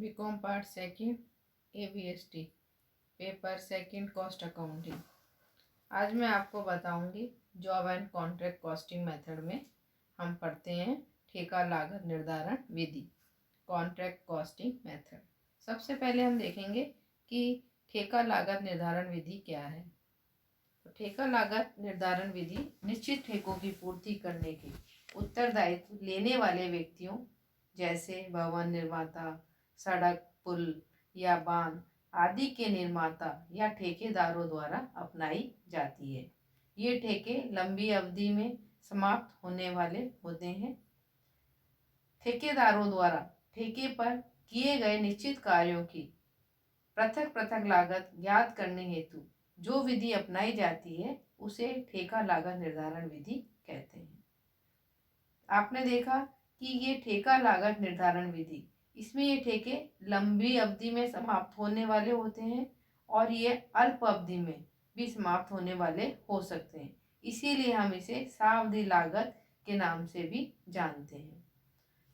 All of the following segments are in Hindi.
BCom part second ABST paper second cost accounting. आज मैं आपको बताऊंगी job and contract costing method में हम पढ़ते हैं ठेका लागत निर्धारण विधि, कॉन्ट्रैक्ट कॉस्टिंग मेथड। सबसे पहले हम देखेंगे कि ठेका लागत निर्धारण विधि क्या है। तो ठेका लागत निर्धारण विधि निश्चित ठेकों की पूर्ति करने के उत्तरदायित्व लेने वाले व्यक्तियों जैसे भवन निर्माता, सड़क, पुल या बांध आदि के निर्माता या ठेकेदारों द्वारा अपनाई जाती है। ये ठेके लंबी अवधि में समाप्त होने वाले होते हैं। ठेकेदारों द्वारा ठेके पर किए गए निश्चित कार्यों की पृथक पृथक लागत ज्ञात करने हेतु जो विधि अपनाई जाती है उसे ठेका लागत निर्धारण विधि कहते हैं। आपने देखा कि ये ठेका लागत निर्धारण विधि, इसमें ये ठेके लंबी अवधि में समाप्त होने वाले होते हैं और ये अल्प अवधि में भी समाप्त होने वाले हो सकते हैं, इसीलिए हम इसे सावधि लागत के नाम से भी जानते हैं।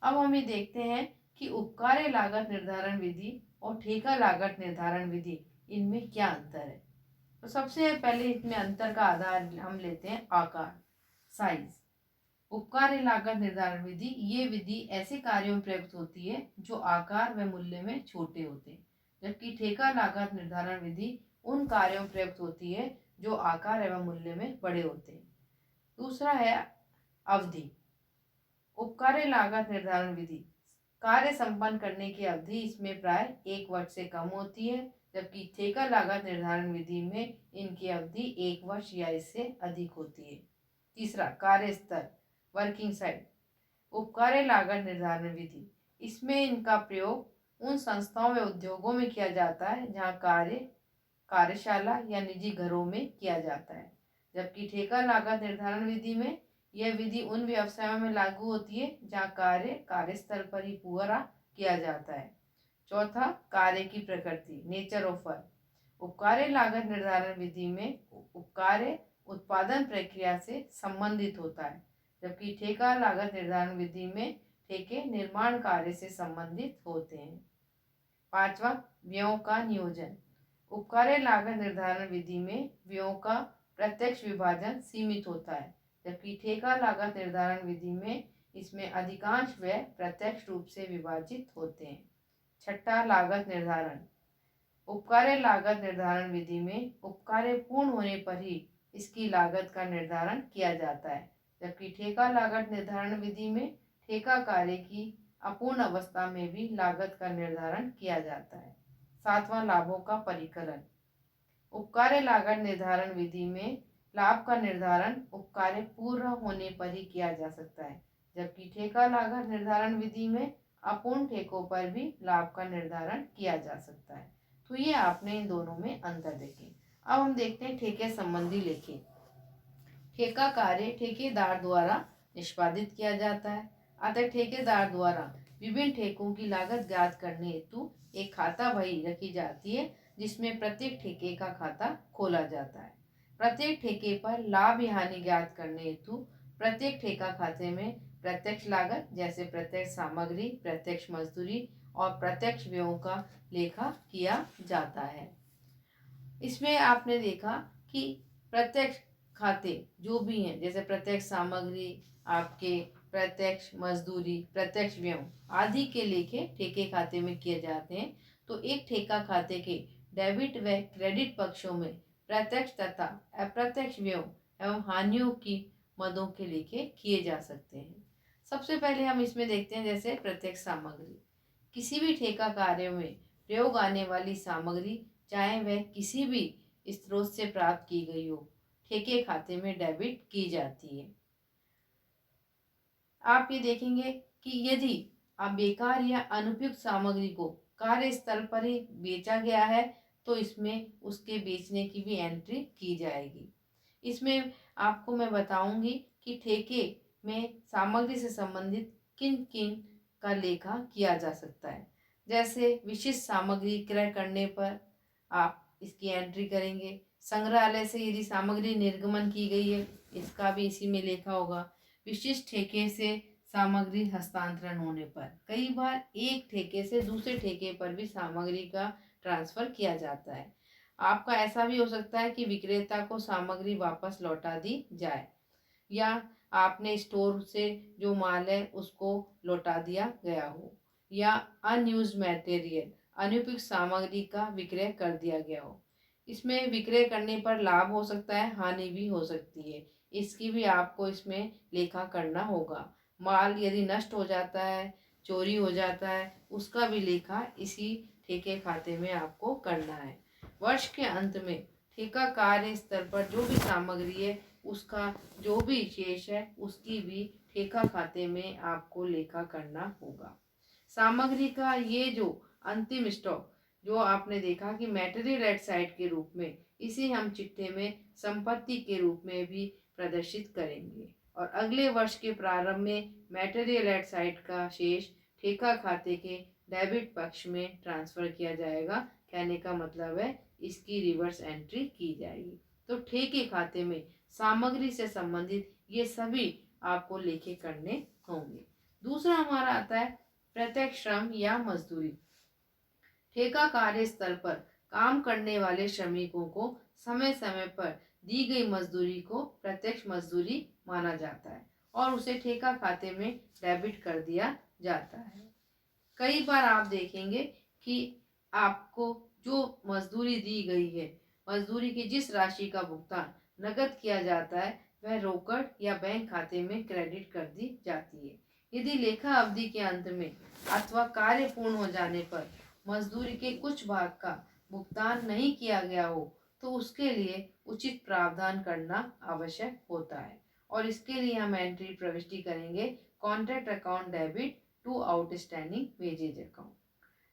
अब हम ये देखते हैं कि उपकार्य लागत निर्धारण विधि और ठेका लागत निर्धारण विधि, इनमें क्या अंतर है। तो सबसे पहले इसमें अंतर का आधार हम लेते हैं आकार, साइज। उपकार्य लागत निर्धारण विधि, ये विधि ऐसे कार्यों में प्रयुक्त होती है जो आकार व मूल्य में छोटे होते हैं, जबकि ठेका लागत निर्धारण विधि उन कार्यों में प्रयुक्त होती है जो आकार एवं मूल्य में बड़े होते हैं। दूसरा है अवधि। उपकार्य लागत निर्धारण विधि कार्य संपन्न करने की अवधि इसमें प्राय 1 वर्ष से कम होती है, जबकि ठेका लागत निर्धारण विधि में इनकी अवधि 1 वर्ष या इससे अधिक होती है। तीसरा कार्य स्तर, वर्किंग साइट। उपकार्य लागत निर्धारण विधि, इसमें इनका प्रयोग उन संस्थाओं व उद्योगों में किया जाता है जहाँ कार्यशाला या निजी घरों में किया जाता है, जबकि ठेका लागत निर्धारण विधि में यह विधि उन व्यवसायों में लागू होती है जहाँ कार्यस्थल पर ही पूरा किया जाता है। चौथा कार्य की प्रकृति, नेचर ऑफ वर्क। उपकार्य लागत निर्धारण विधि में उपकार्य उत्पादन प्रक्रिया से संबंधित होता है, जबकि ठेका लागत निर्धारण विधि में ठेके निर्माण कार्य से संबंधित होते हैं। पांचवा व्ययों का नियोजन। उपकार्य लागत निर्धारण विधि में व्ययों का प्रत्यक्ष विभाजन सीमित होता है, जबकि ठेका लागत निर्धारण विधि में इसमें अधिकांश व्यय प्रत्यक्ष रूप से विभाजित होते हैं। छठा लागत निर्धारण। उपकार्य लागत निर्धारण विधि में उपकार्य पूर्ण होने पर ही इसकी लागत का निर्धारण किया जाता है, जबकि ठेका लागत निर्धारण विधि में ठेका कार्य की अपूर्ण अवस्था में भी लागत का निर्धारण किया जाता है। सातवां लाभों का परिकलन। उपकार्य लागत निर्धारण विधि में लाभ का निर्धारण उपकार्य पूर्ण होने पर ही किया जा सकता है, जबकि ठेका लागत निर्धारण विधि में अपूर्ण ठेकों पर भी लाभ का निर्धारण किया जा सकता है। तो ये आपने इन दोनों में अंतर देखे। अब हम देखते हैं ठेके संबंधी लेखे। ठेका कार्य ठेकेदार द्वारा निष्पादित किया जाता है, अतः ठेकेदार द्वारा विभिन्न ठेकों की लागत ज्ञात करने हेतु एक खाता बही रखी जाती है, जिसमें प्रत्येक ठेके का खाता खोला जाता है। प्रत्येक ठेके पर लाभ या हानि ज्ञात करने हेतु प्रत्येक ठेका खाते में प्रत्यक्ष लागत जैसे प्रत्यक्ष सामग्री, प्रत्यक्ष मजदूरी और प्रत्यक्ष व्ययों का लेखा किया जाता है। इसमें आपने देखा कि प्रत्यक्ष खाते जो भी हैं, जैसे प्रत्यक्ष सामग्री, आपके प्रत्यक्ष मजदूरी, प्रत्यक्ष व्यय आदि के लेखे ठेके खाते में किए जाते हैं। तो एक ठेका खाते के डेबिट व क्रेडिट पक्षों में प्रत्यक्ष तथा अप्रत्यक्ष व्यय एवं हानियों की मदों के लेखे किए जा सकते हैं। सबसे पहले हम इसमें देखते हैं जैसे प्रत्यक्ष सामग्री। किसी भी ठेका कार्य में प्रयोग आने वाली सामग्री, चाहे वह किसी भी स्रोत से प्राप्त की गई हो, ठेके खाते में डेबिट की जाती है। आप ये देखेंगे कि यदि आप बेकार या अनुपयुक्त सामग्री को कार्यस्थल पर ही बेचा गया है तो इसमें उसके बेचने की भी एंट्री की जाएगी। इसमें आपको मैं बताऊंगी कि ठेके में सामग्री से संबंधित किन किन का लेखा किया जा सकता है। जैसे विशिष्ट सामग्री क्रय करने पर आप इसकी एंट्री करेंगे। संग्रहालय से यदि सामग्री निर्गमन की गई है, इसका भी इसी में लेखा होगा। विशिष्ट ठेके से सामग्री हस्तांतरण होने पर कई बार एक ठेके से दूसरे ठेके पर भी सामग्री का ट्रांसफर किया जाता है। आपका ऐसा भी हो सकता है कि विक्रेता को सामग्री वापस लौटा दी जाए, या आपने स्टोर से जो माल है उसको लौटा दिया गया हो, या अनयूज्ड मटेरियल अनुपयुक्त सामग्री का विक्रय कर दिया गया हो। इसमें विक्रय करने पर लाभ हो सकता है, हानि भी हो सकती है। इसकी भी आपको इसमें लेखा करना होगा। माल यदि नष्ट हो जाता है, चोरी हो जाता है, उसका भी लेखा इसी ठेके खाते में आपको करना है। वर्ष के अंत में ठेका कार्य स्तर पर जो भी सामग्री है उसका जो भी शेष है उसकी भी ठेका खाते में आपको लेखा करना होगा। सामग्री का ये जो अंतिम स्टॉक जो आपने देखा कि मटेरियल एट साइट के रूप में, इसे हम चिट्ठे में संपत्ति के रूप में भी प्रदर्शित करेंगे। और अगले वर्ष के प्रारंभ में मटेरियल एट साइट का शेष ठेका खाते के डेबिट पक्ष में ट्रांसफर किया जाएगा। कहने का मतलब है इसकी रिवर्स एंट्री की जाएगी। तो ठेके खाते में सामग्री से संबंधित ये सभी आपको लेखे करने होंगे। दूसरा हमारा आता है प्रत्यक्ष श्रम या मजदूरी। ठेका कार्य स्तर पर काम करने वाले श्रमिकों को समय समय पर दी गई मजदूरी को प्रत्यक्ष मजदूरी माना जाता है और उसे ठेका खाते में डेबिट कर दिया जाता है। कई बार आप देखेंगे कि आपको जो मजदूरी दी गई है, मजदूरी की जिस राशि का भुगतान नकद किया जाता है वह रोकड़ या बैंक खाते में क्रेडिट कर दी जाती है। यदि लेखा अवधि के अंत में अथवा कार्य पूर्ण हो जाने पर मजदूरी के कुछ भाग का भुगतान नहीं किया गया हो तो उसके लिए उचित प्रावधान करना आवश्यक होता है। और इसके लिए हम एंट्री प्रविष्टि करेंगे contract account debit to outstanding wages account.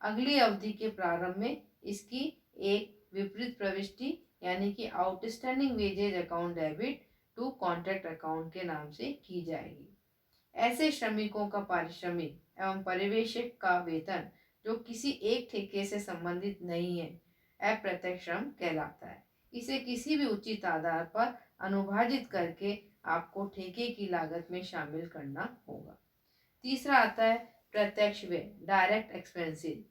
अगली अवधि के प्रारंभ में इसकी एक विपरीत प्रविष्टि यानी कि outstanding wages account debit to contract account के नाम से की जाएगी। ऐसे श्रमिकों का पारिश्रमिक एवं पर्यवेक्षक का वेतन जो किसी एक ठेके से संबंधित नहीं है अप्रत्यक्ष श्रम कहलाता है। इसे किसी भी उचित आधार पर अनुभाजित करके आपको ठेके की लागत में शामिल करना होगा। तीसरा आता है प्रत्यक्ष व्यय डायरेक्ट एक्सपेंसेस।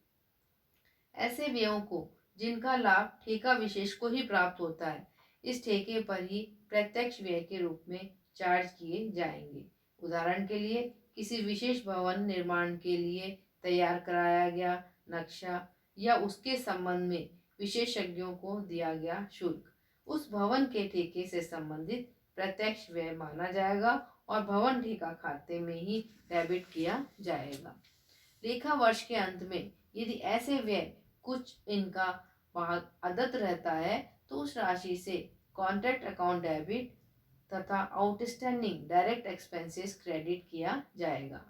ऐसे व्ययों को जिनका लाभ ठेका विशेष को ही प्राप्त होता है इस ठेके पर ही प्रत्यक्ष व्यय के रूप में चार्ज किए जाएंगे। उदाहरण के लिए किसी विशेष भवन निर्माण के लिए तैयार कराया गया नक्शा या उसके संबंध में विशेषज्ञों को दिया गया शुल्क उस भवन के ठेके से संबंधित प्रत्यक्ष व्यय माना जाएगा और भवन ठेका खाते में ही डेबिट किया जाएगा। लेखा वर्ष के अंत में यदि ऐसे व्यय कुछ इनका भाग अदत्त रहता है तो उस राशि से कॉन्ट्रैक्ट अकाउंट डेबिट तथा आउटस्टैंडिंग डायरेक्ट एक्सपेंसेस क्रेडिट किया जाएगा।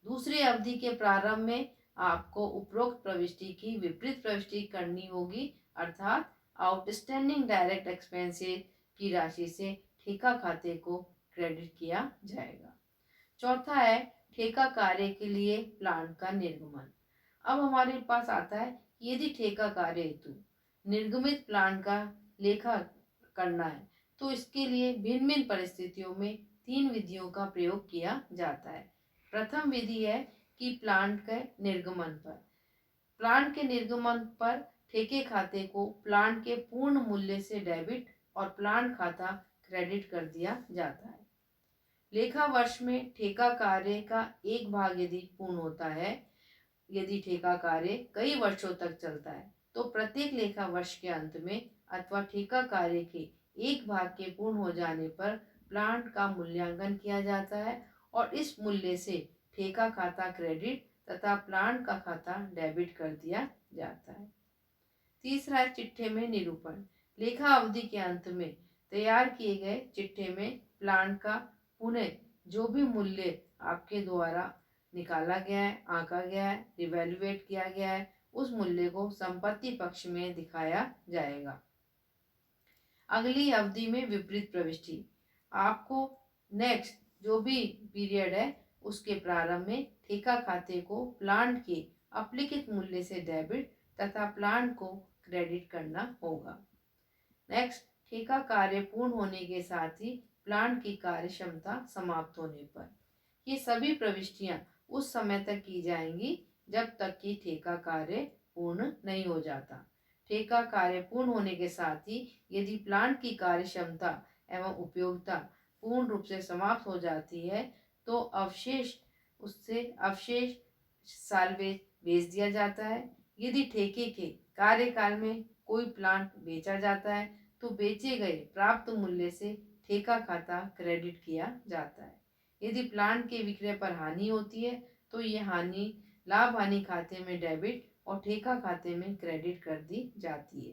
दूसरी अवधि के प्रारंभ में आपको उपरोक्त प्रविष्टि की विपरीत प्रविष्टि करनी होगी, अर्थात आउटस्टैंडिंग डायरेक्ट एक्सपेंसेस की राशि से ठेका खाते को क्रेडिट किया जाएगा। चौथा है ठेका कार्य के लिए प्लांट का निर्गमन। अब हमारे पास आता है यदि ठेका कार्य हेतु निर्गमित प्लांट का लेखा करना है तो इसके लिए भिन्न भिन्न परिस्थितियों में 3 विधियों का प्रयोग किया जाता है। प्रथम विधि है कि प्लांट के निर्गमन पर। प्लांट के निर्गमन पर ठेके खाते को प्लांट के पूर्ण मूल्य से डेबिट और प्लांट खाता क्रेडिट कर दिया जाता है। लेखा वर्ष में ठेका कार्य का एक भाग यदि पूर्ण होता है, यदि ठेका कार्य कई वर्षों तक चलता है तो प्रत्येक लेखा वर्ष के अंत में अथवा ठेका कार्य के एक भाग के पूर्ण हो जाने पर प्लांट का मूल्यांकन किया जाता है और इस मूल्य से ठेका खाता क्रेडिट तथा प्लांट का खाता डेबिट कर दिया जाता है। तीसरा है चिट्ठे में निरूपण। लेखा अवधि के अंत में तैयार किए गए चिट्ठे में प्लांट का पुनः जो भी मूल्य आपके द्वारा निकाला गया है, आंका गया है, रिवैल्यूएट किया गया है, उस मूल्य को संपत्ति पक्ष में दिखाया जाएगा। अगली अवधि में विपरीत प्रविष्टि। आपको नेक्स्ट जो भी पीरियड है उसके प्रारंभ में ठेका खाते को प्लांट के अपलिखित मूल्य से डेबिट तथा प्लांट को क्रेडिट करना होगा। नेक्स्ट ठेका कार्य पूर्ण होने के साथ ही प्लांट की कार्य क्षमता समाप्त होने पर ये सभी प्रविष्टियां उस समय तक की जाएंगी जब तक कि ठेका कार्य पूर्ण नहीं हो जाता। ठेका कार्य पूर्ण होने के साथ ही यदि प्लांट की कार्य क्षमता एवं उपयोगिता पूर्ण रूप से समाप्त हो जाती है तो अवशेष साल्वेज बेच दिया जाता है। यदि ठेके के कार्यकाल में कोई प्लांट बेचा जाता है तो बेचे गए प्राप्त मूल्य से ठेका खाता क्रेडिट किया जाता है। यदि प्लांट के विक्रय पर हानि होती है तो ये हानि लाभ हानि खाते में डेबिट और ठेका खाते में क्रेडिट कर दी जाती है।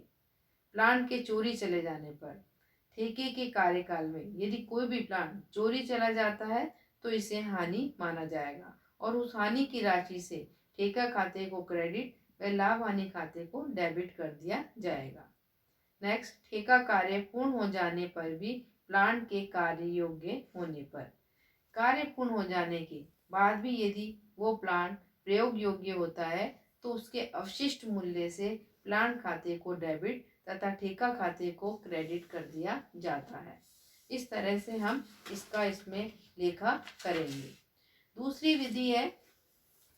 प्लांट के चोरी चले जाने पर ठेके के कार्यकाल में यदि कोई भी प्लांट चोरी चला जाता है तो इसे हानि माना जाएगा और उस हानि की राशि से ठेका खाते को क्रेडिट व लाभ हानि खाते को डेबिट कर दिया जाएगा। नेक्स्ट, ठेका कार्य पूर्ण हो जाने पर भी प्लांट के कार्य योग्य होने पर कार्य पूर्ण हो जाने के बाद भी यदि वो प्लांट प्रयोग योग्य होता है तो उसके अवशिष्ट मूल्य से प्लांट खाते को डेबिट तथा ठेका खाते को क्रेडिट कर दिया जाता है। इस तरह से हम इसमें लेखा करेंगे। दूसरी विधि है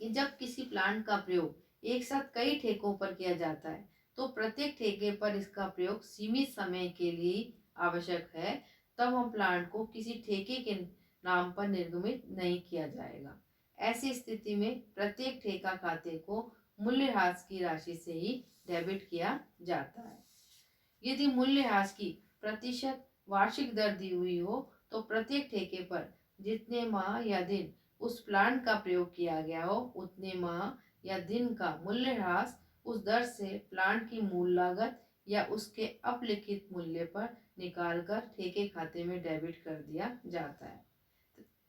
कि जब किसी प्लांट का प्रयोग एक साथ कई ठेकों पर किया जाता है तो प्रत्येक ठेके पर इसका प्रयोग सीमित समय के लिए आवश्यक है, तब हम प्लांट को किसी ठेके के नाम पर निर्गमित नहीं किया जाएगा। ऐसी स्थिति में प्रत्येक ठेका खाते को मूल्यह्रास की राशि से ही डेबिट किया जाता है। यदि मूल्यह्रास की प्रतिशत वार्षिक दर दी हुई हो तो प्रत्येक ठेके पर जितने माह या दिन उस प्लांट का प्रयोग किया गया हो उतने माह या दिन का मूल्यह्रास उस दर से प्लांट की मूल लागत या उसके अपलिखित मूल्य पर निकालकर ठेके खाते में डेबिट कर दिया जाता है।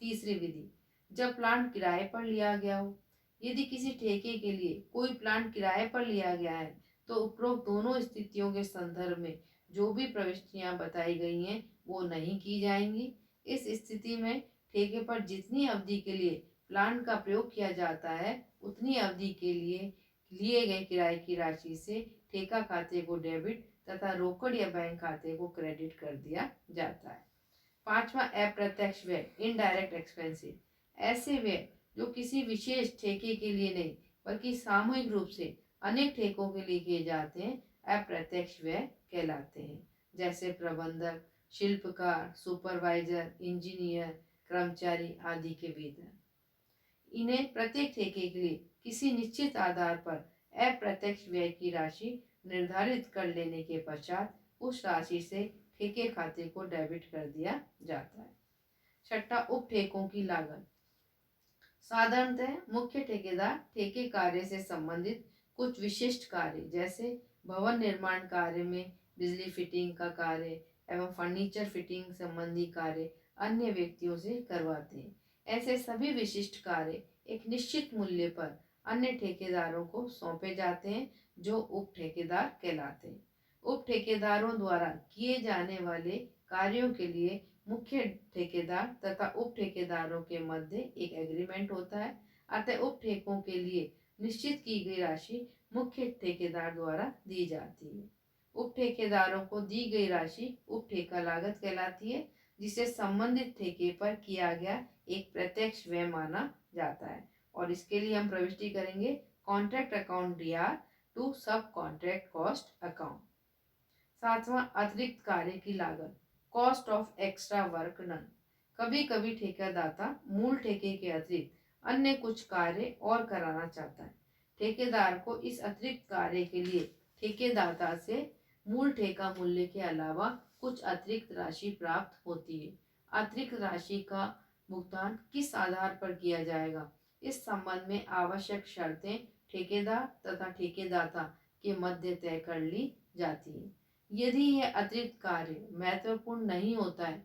तीसरी विधि, जब प्लांट किराए पर लिया गया हो। यदि किसी ठेके के लिए कोई प्लांट किराए पर लिया गया है तो उपरोक्त दोनों स्थितियों के संदर्भ में जो भी प्रविष्टियां बताई गई हैं वो नहीं की जाएंगी। इस स्थिति में ठेके पर जितनी अवधि के लिए प्लांट का प्रयोग किया जाता है उतनी अवधि के लिए गए किराए की राशि से ठेका खाते को डेबिट तथा रोकड़ या बैंक खाते को क्रेडिट कर दिया जाता है। पांचवा, अप्रत्यक्ष व्यय, इनडायरेक्ट एक्सपेंसेस। ऐसे व्यय जो किसी विशेष ठेके के लिए नहीं बल्कि सामूहिक रूप से अनेक ठेकों के लिए किए जाते हैं अप्रत्यक्ष व्यय कहलाते हैं। जैसे प्रबंधक, शिल्पकार, सुपरवाइजर, इंजीनियर, कर्मचारी आदि के वेतन। इन्हें प्रत्येक ठेके के लिए किसी निश्चित आधार पर अप्रत्यक्ष व्यय की राशि निर्धारित कर लेने के पश्चात उस राशि से ठेके खाते को डेबिट कर दिया जाता है। छठा, उप ठेकों की लागत। साधारणतः मुख्य ठेकेदार ठेके कार्य से संबंधित कुछ विशिष्ट कार्य जैसे भवन निर्माण कार्य में बिजली फिटिंग का कार्य एवं फर्नीचर फिटिंग संबंधी कार्य अन्य व्यक्तियों से करवाते हैं। ऐसे सभी विशिष्ट कार्य एक निश्चित मूल्य पर अन्य ठेकेदारों को सौंपे जाते हैं जो उप ठेकेदार कहलाते हैं। उप ठेकेदारों द्वारा किए जाने वाले कार्यों के लिए मुख्य ठेकेदार तथा उप ठेकेदारों के मध्य एक एग्रीमेंट होता है। अतः उप ठेकों के लिए निश्चित की गई राशि मुख्य ठेकेदार द्वारा दी जाती है। उप ठेकेदारों को दी गई राशि उप ठेका लागत कहलाती है जिसे संबंधित ठेके पर किया गया एक प्रत्यक्ष व्यय माना जाता है। और इसके लिए हम प्रविष्टि करेंगे कॉन्ट्रैक्ट अकाउंट डीआर टू सब कॉन्ट्रैक्ट कॉस्ट अकाउंट। सातवां, अतिरिक्त कार्य की लागत, cost of extra work done. कभी कभी ठेकेदाता मूल ठेके के अतिरिक्त अन्य कुछ कार्य और कराना चाहता है। ठेकेदार को इस अतिरिक्त कार्य के लिए ठेकेदाता से मूल ठेका मूल्य के अलावा कुछ अतिरिक्त राशि प्राप्त होती है। अतिरिक्त राशि का भुगतान किस आधार पर किया जाएगा, इस संबंध में आवश्यक शर्तें ठेकेदार तथा ठेकेदाता के मध्य तय कर ली जाती है। यदि यह अतिरिक्त कार्य महत्वपूर्ण नहीं होता है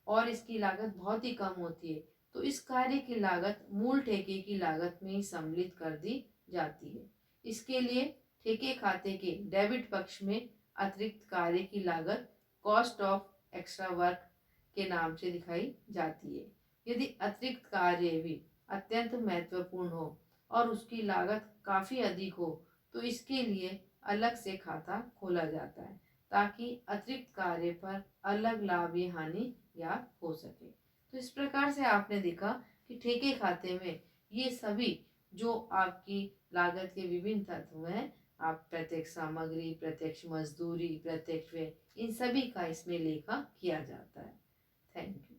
और इसकी लागत बहुत ही कम होती है तो इस कार्य की लागत मूल ठेके की लागत में ही सम्मिलित कर दी जाती है। इसके लिए ठेके खाते के डेबिट पक्ष में अतिरिक्त कार्य की लागत कॉस्ट ऑफ एक्स्ट्रा वर्क के नाम से दिखाई जाती है। यदि अतिरिक्त कार्य भी अत्यंत महत्वपूर्ण हो और उसकी लागत काफ़ी अधिक हो तो इसके लिए अलग से खाता खोला जाता है ताकि अतिरिक्त कार्य पर अलग लाभ या हानि ज्ञात हो सके। तो इस प्रकार से आपने देखा कि ठेके खाते में ये सभी जो आपकी लागत के विभिन्न तत्व हैं, आप प्रत्यक्ष सामग्री, प्रत्यक्ष मजदूरी, प्रत्यक्ष व्यय, इन सभी का इसमें लेखा किया जाता है। Thank you.